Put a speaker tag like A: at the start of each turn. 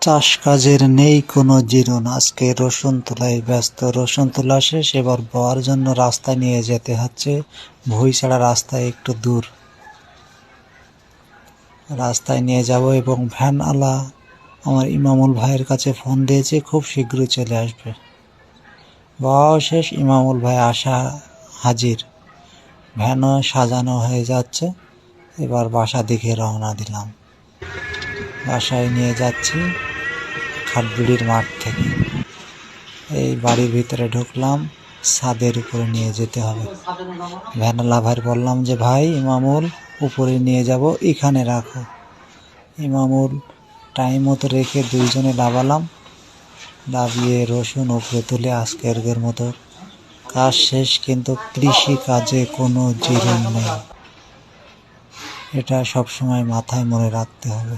A: চাষ কাজের নেই কোনো জিরন, আজকে রসুন তোলায় ব্যস্ত। রসুন তোলা শেষ, এবার বওয়ার জন্য রাস্তায় নিয়ে যেতে হচ্ছে। ভুঁই ছাড়া রাস্তায় একটু দূর, রাস্তায় নিয়ে যাব। এবং ভ্যানওয়ালা আমার ইমামুল ভাইয়ের কাছে ফোন দিয়েছে, খুব শীঘ্রই চলে আসবে। বওয়াও শেষ, ইমামুল ভাই আসা হাজির, ভ্যানও সাজানো হয়ে যাচ্ছে। এবার বাসা দিকে রওনা দিলাম। বাসায় নিয়ে যাচ্ছি খাটবিড়ির মাঠ থেকে। এই বাড়ির ভিতরে ঢুকলাম, ছাদের উপরে নিয়ে যেতে হবে। ভ্যানওয়ালা ভাই বললাম যে ভাই ইমামুল উপরে নিয়ে যাব, এখানে রাখো। ইমামুল টাইম মতো রেখে দুইজনে লাফালাম। লাফিয়ে রসুন উপরে তুলে আজকের মতো কাজ শেষ। কিন্তু কৃষি কাজে কোনো জিরন নেই, এটা সবসময় মাথায় মনে রাখতে হবে।